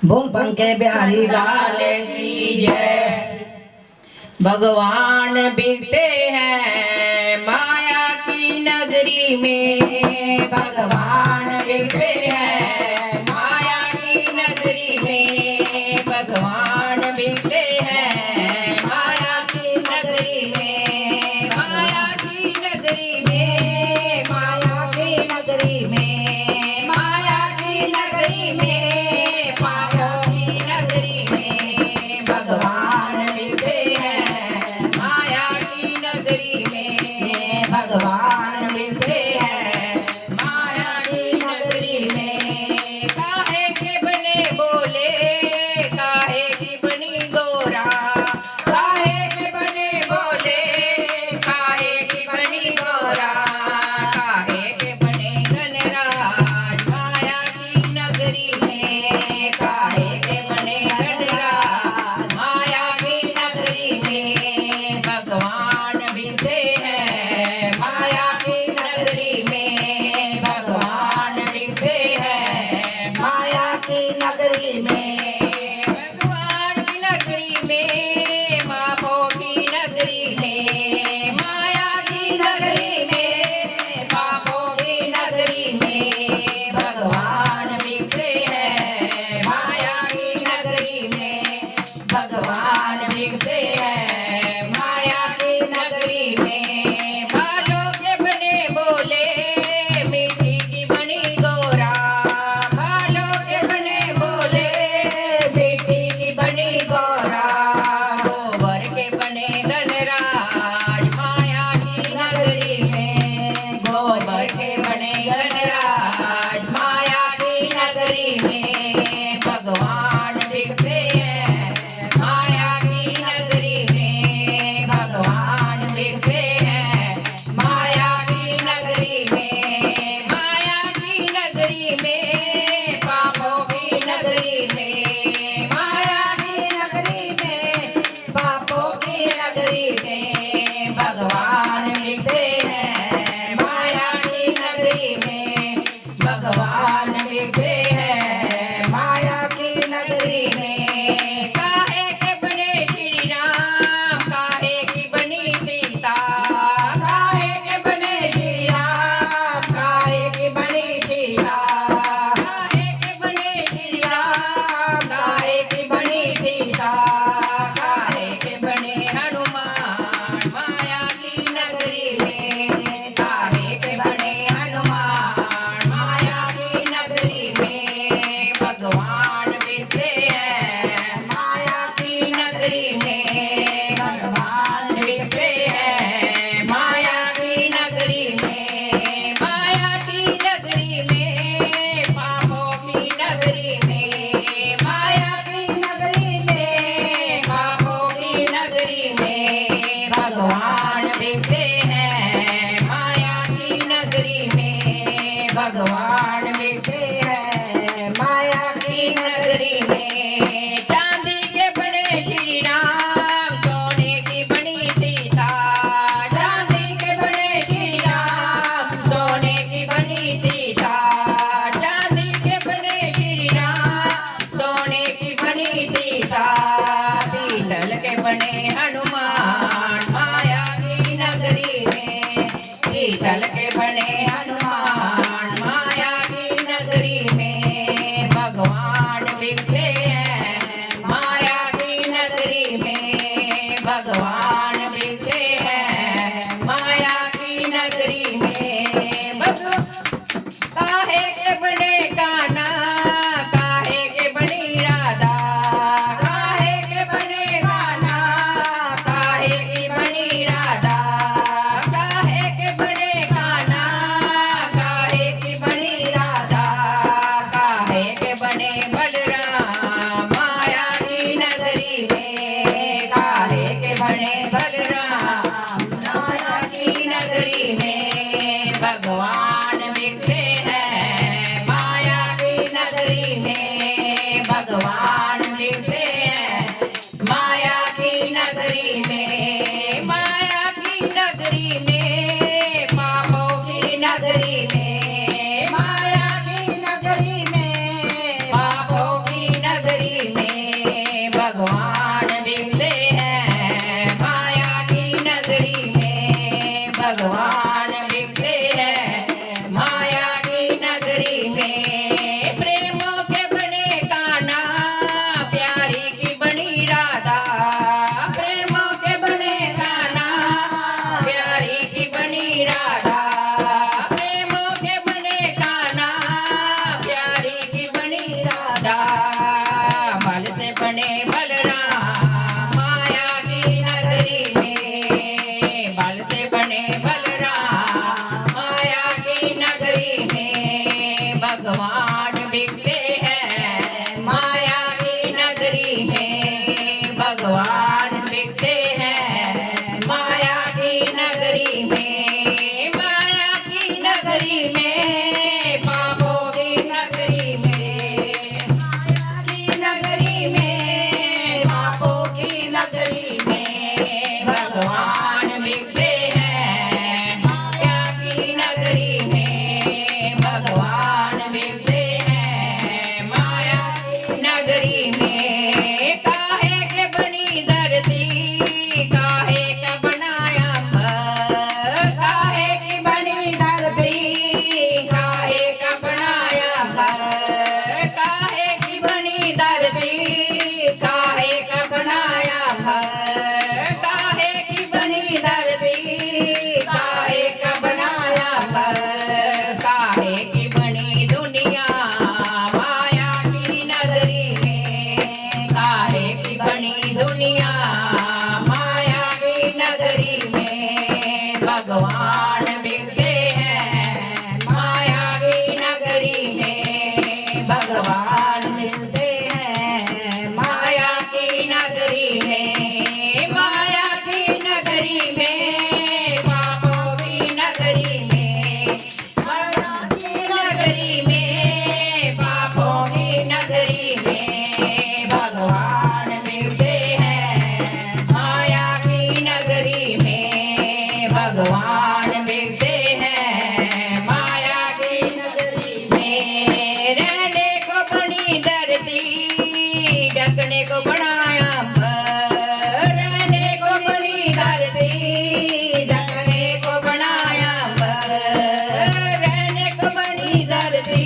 बोल पंखे बिहारी लाल की जय। भगवान बिकते हैं माया की नगरी में, भगवान बिकते हैं माया की नगरी में, भगवान बिकते हैं माया की नगरी में, माया की नगरी में, माया की नगरी में, माया की नगरी में, माया की नगरी में, भगवान बिकते हैं माया की नगरी में, भगवान मिलते हैं माया की नगरी में। काहे के बने बोले, काहे की बनी गोरा, काहे के बने बोले, काहे की बनी गोरा, काहे के बने गणराज माया की नगरी में, काहे के बने गणराज माया की नगरी में, भगवान बिकते हैं माया की नगरी में, भगवान बिकते हैं माया की नगरी में, भगवान की नगरी में, बापों की नगरी में, माया की नगरी में, बापों की नगरी में, भगवान बिकते हैं माया की नगरी में, भगवान बिकते हैं माया की नगरी में। बालों के बने बोले, मीठी की बनी गोरा, बालों के बने बोले, मीठी की बनी गोरा, गोबर के बने गणराज माया की नगरी में, गोबर के बने गणराज माया की नगरी में, भगवान बिकते हैं माया की नगरी में, भगवान बिकते हैं माया की नगरी में, माया की नगरी में, पापों की नगरी में, माया की नगरी में, पापों की नगरी में, भगवान बिकते हैं माया की नगरी में, भगवान बिकते हैं माया की नगरी में। काहे के बने श्री राम, काहे की बनी सीता, काहे के बने श्री राम, काहे की बनी सीता, काहे के बने श्री राम, काहे की बनी सीता, काहे के बने हनुमान माया की नगरी में, काहे के बने हनुमान माया की नगरी में, भगवान बिकते हैं माया की नगरी में, भगवान बिकते हैं माया की नगरी में, माया की नगरी में, पापों की नगरी में, माया की नगरी में, पापों की नगरी में, भगवान बिकते हैं माया की नगरी में, भगवान बिकते हैं माया की नगरी में। माया की नगरी में भगवान बिकते हैं माया की नगरी में माया की नगरी में पापों की नगरी में माया की नगरी में पापों की नगरी में भगवान बिकते हैं माया की नगरी में भगवान बिकते हैं माया की नगरी में काहे के बनी धरती काहे का बनाया घर काहे की बनी धरती काहे का बनाया घर काहे की बनी धरती काहे का बनाया घर काहे की बनी धरती काहे का बनाया घर काहे की बनी दुनिया माया की नगरी में काहे की बनी दुनिया माया की नगरी में भगवान बिकते हैं माया की नगरी में भगवान मिलते हैं माया की नगरी में माया की नगरी में पापों की नगरी में माया की नगरी में पापों की नगरी में भगवान मिलते हैं माया की नगरी में भगवान मिलते हैं माया की नगरी में रहने को बनी धरती ढकने को बनाया घर रहने को बनी धरती ढकने को बनाया घर रहने को बनी धरती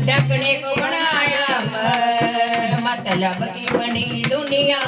ढकने को बनाया घर मतलब की बनी दुनिया